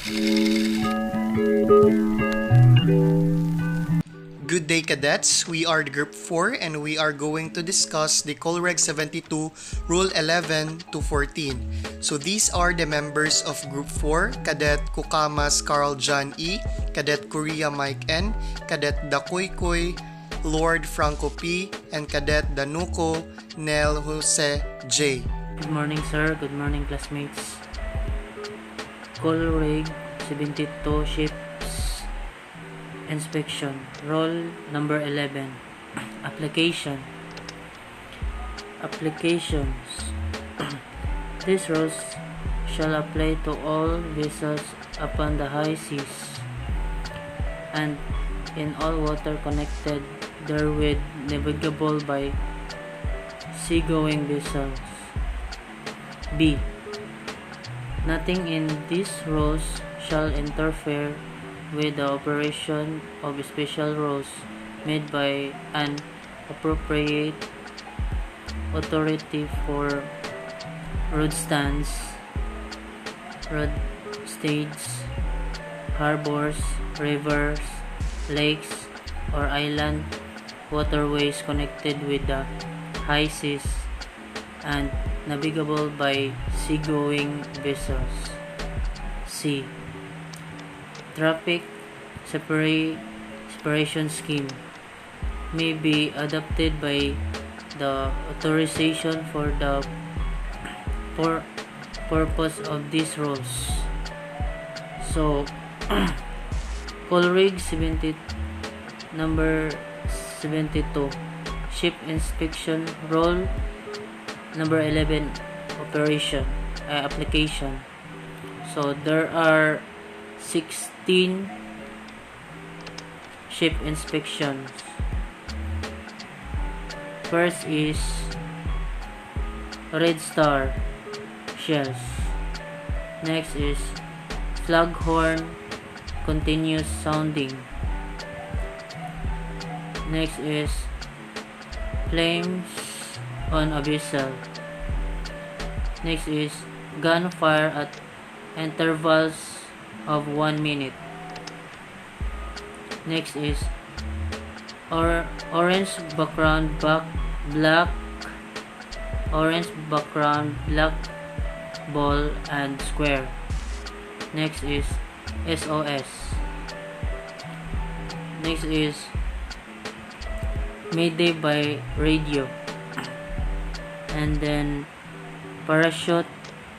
Good day, cadets. We are the Group 4 and we are going to discuss the COLREG 72 Rule 11 to 14. So these are the members of Group 4, Cadet Kukamas Carl John E, Cadet Korea Mike N, Cadet Dakoy Koy, Lord Franco P, and Cadet Danuko Nel Jose J. Good morning, sir. Good morning, classmates. COLREG 72 Ships Inspection. Roll number 11. Applications. These rules shall apply to all vessels upon the high seas and in all water connected therewith navigable by seagoing vessels. B. Nothing in these rules shall interfere with the operation of special rules made by an appropriate authority for roadstands, roadsteads, harbors, rivers, lakes, or island waterways connected with the high seas and navigable by seagoing vessels. C. Traffic separation scheme may be adopted by the authorization for the purpose of these rules. So, COLREG number 72 Ship Inspection Rule number 11 application. So there are 16 ship inspections. First is red star shells. Next is flaghorn continuous sounding. Next is flames on a vessel. Next is gunfire at intervals of 1 minute. Next is orange background black ball and square. Next is SOS. Next is Mayday by radio. And then parachute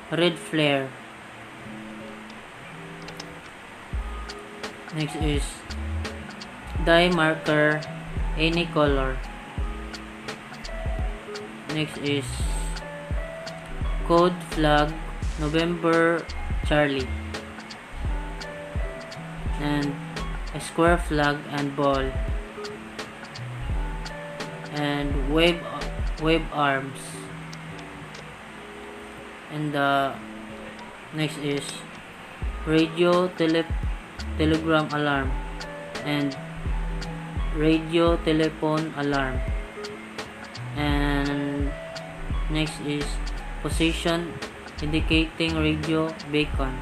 red flare. Next is die marker any color. Next is code flag November Charlie, and a square flag and ball, and wave arms. And the next is radio telegram alarm and radio telephone alarm. And next is position indicating radio beacon.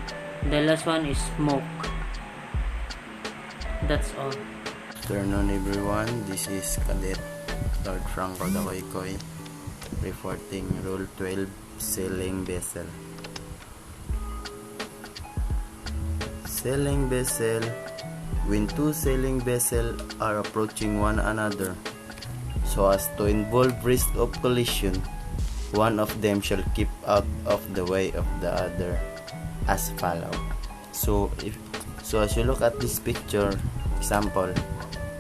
The last one is smoke. That's all. Good afternoon, everyone. This is Cadet Lord Franco Dakoy reporting Rule 12 Sailing Vessel. Sailing vessel. When two sailing vessels are approaching one another so as to involve risk of collision, one of them shall keep out of the way of the other as follow. So as you look at this picture example,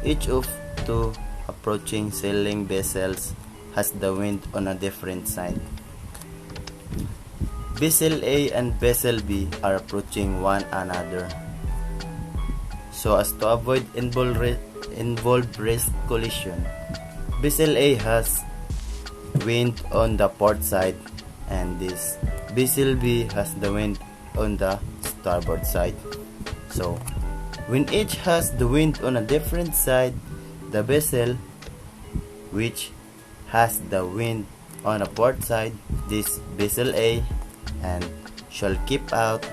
each of two approaching sailing vessels has the wind on a different side. Vessel A and Vessel B are approaching one another. So as to avoid involved risk collision, Vessel A has wind on the port side and this Vessel B has the wind on the starboard side. So when each has the wind on a different side, the vessel which has the wind on a port side, this Vessel A, and shall keep out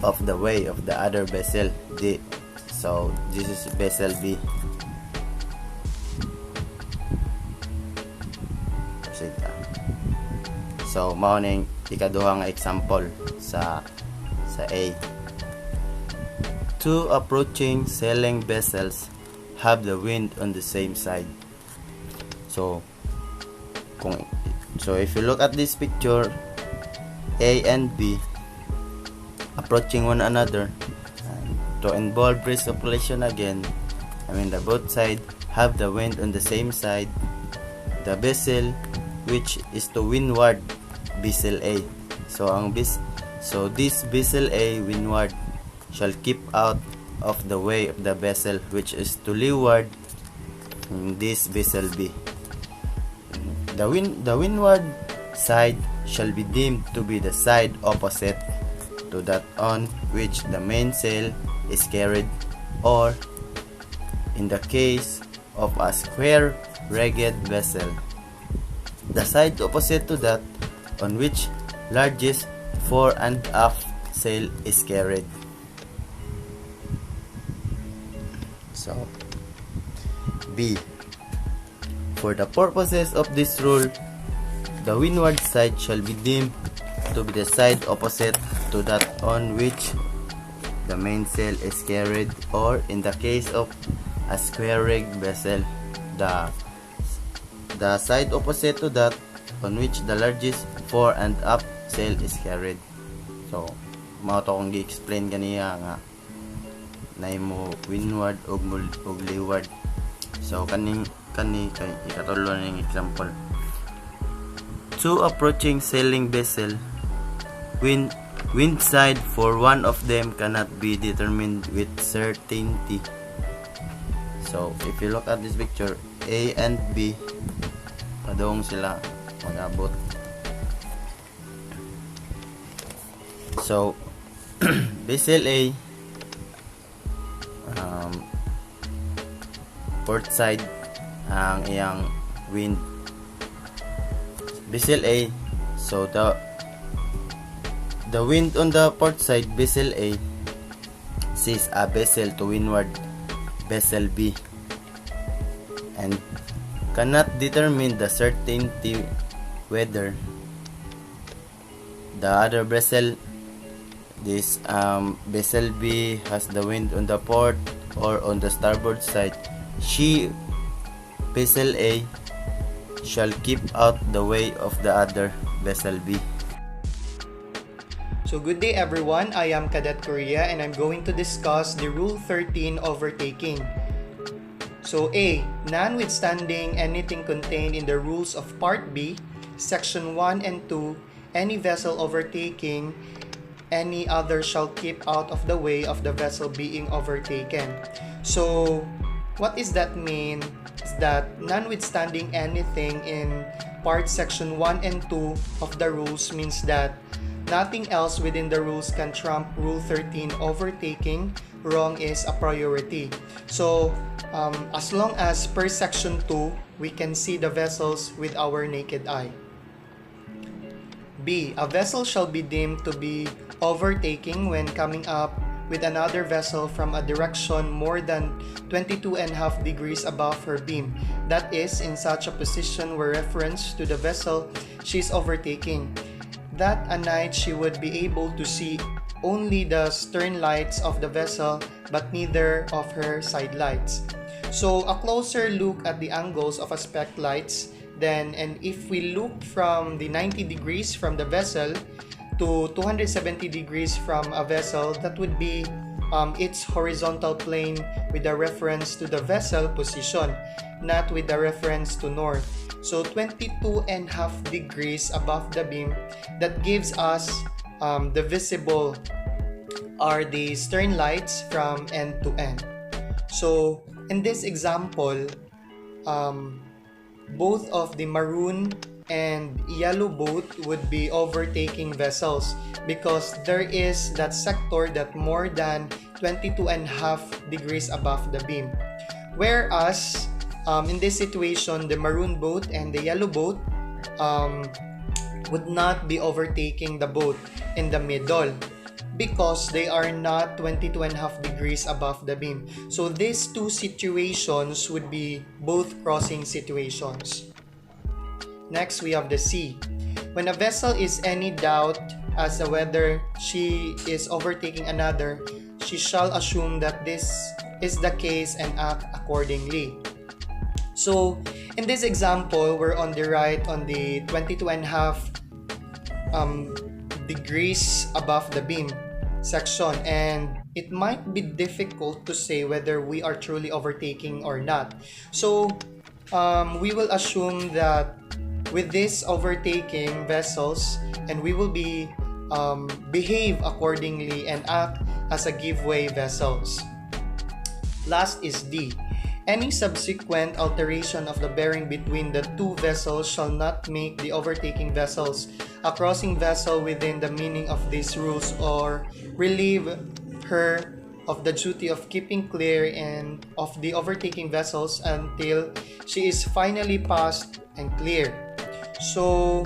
of the way of the other vessel D. So this is vessel B. So mao ning ikaduha nga example sa A. Two approaching sailing vessels have the wind on the same side. So if you look at this picture, A and B approaching one another, and to involve breeze oscillation again, the both sides have the wind on the same side. The vessel which is to windward vessel A. So this vessel A windward shall keep out of the way of the vessel which is to leeward this vessel B. The windward side shall be deemed to be the side opposite to that on which the mainsail is carried, or in the case of a square-rigged vessel, the side opposite to that on which largest fore and aft sail is carried. So B. For the purposes of this rule, the windward side shall be deemed to be the side opposite to that on which the mainsail is carried, or in the case of a square-rigged vessel, the side opposite to that on which the largest fore and aft sail is carried. So mao to kung gi-explain kaniya nga naimo windward ug leeward. So kani kay ikatulo ning example. Two approaching sailing vessel, wind side for one of them cannot be determined with certainty. So if you look at this picture, A and B padong sila mag-abot. So vessel A, port side ang iyang wind. Vessel A, so the wind on the port side vessel A sees a vessel to windward vessel B and cannot determine the certainty whether the other vessel, this vessel B, has the wind on the port or on the starboard side. She, vessel A, shall keep out the way of the other vessel B. So good day everyone, I am Cadet Korea and I'm going to discuss the Rule 13 overtaking. So A, notwithstanding anything contained in the rules of Part B, Section 1 and 2, any vessel overtaking any other shall keep out of the way of the vessel being overtaken. So what does that mean? Is that notwithstanding anything in Part Section 1 and 2 of the rules means that nothing else within the rules can trump Rule 13 overtaking. Wrong is a priority. So as long as per Section 2, we can see the vessels with our naked eye. B. A vessel shall be deemed to be overtaking when coming up with another vessel from a direction more than 22.5 degrees above her beam. That is, in such a position where reference to the vessel she is overtaking, that at night she would be able to see only the stern lights of the vessel but neither of her side lights. So a closer look at the angles of aspect lights then, and if we look from the 90 degrees from the vessel to 270 degrees from a vessel, that would be its horizontal plane with a reference to the vessel position, not with the reference to north. So 22.5 degrees above the beam, that gives us the visible are the stern lights from end to end. So in this example, both of the maroon and yellow boat would be overtaking vessels because there is that sector that more than 22.5 degrees above the beam. Whereas in this situation, the maroon boat and the yellow boat would not be overtaking the boat in the middle. because they are not 22.5 degrees above the beam. So these two situations would be both crossing situations. Next, we have the C. When a vessel is any doubt as to whether she is overtaking another, she shall assume that this is the case and act accordingly. So, in this example, we're on the right on the 22.5 degrees above the beam section, and it might be difficult to say whether we are truly overtaking or not. So, we will assume that with this overtaking vessels, and we will be behave accordingly and act as a giveaway vessels. Last is D. Any subsequent alteration of the bearing between the two vessels shall not make the overtaking vessels a crossing vessel within the meaning of these rules, or relieve her of the duty of keeping clear and of the overtaking vessels until she is finally passed and clear. So,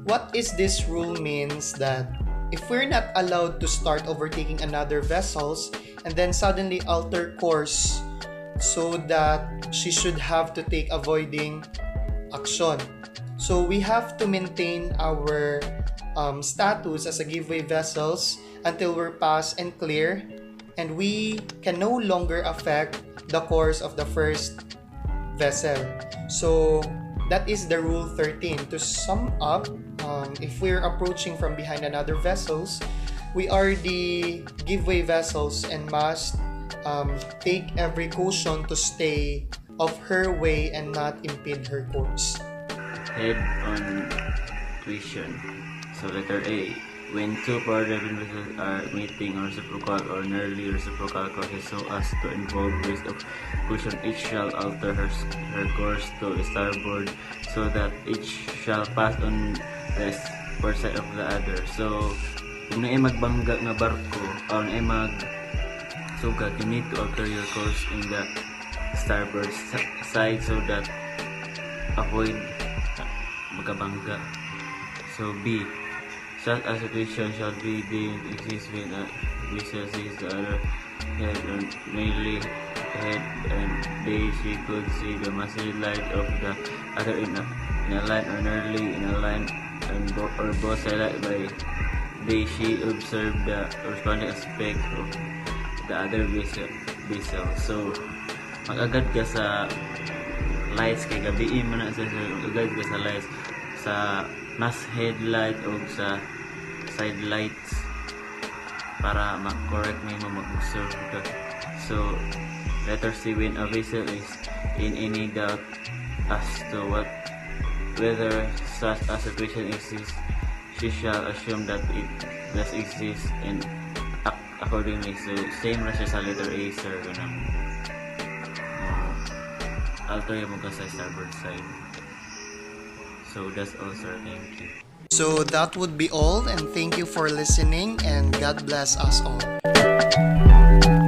what is this rule means that if we're not allowed to start overtaking another vessels and then suddenly alter course so that she should have to take avoiding action. So we have to maintain our status as a giveaway vessels until we're passed and clear, and we can no longer affect the course of the first vessel. So that is the rule 13. To sum up, if we're approaching from behind another vessels, we are the giveaway vessels and must take every caution to stay of her way and not impede her course. Head-on question. So letter A. When two power-driven vessels are meeting reciprocal or nearly reciprocal courses so as to involve risk of collision, each shall alter her course to starboard so that each shall pass on the port side of the other. So, kung naay magbangga nga barko o naay magsugat, you need to alter your course in the starboard side so that avoid magabangga. So B. Such a situation shall be deemed exist when a vessel sees the other head or nearly ahead, and they she could see the massive light of the other in a line or nearly in a line, and or both sides by they she observed the corresponding aspect of the other vessel. So mag-agad ka sa lights kay gabi man na sa mag-agad ka sa lights sa mas headlight o sa side lights para ma-correct mo mag-observe ka. So letter C. When a vessel is in any doubt as to whether such a situation exists, she shall assume that it does exist and act accordingly. So same ra siya sa letter A, sir. Alter mo ka sa starboard side. So that's all, sir. Thank you. So that would be all, and thank you for listening, and God bless us all.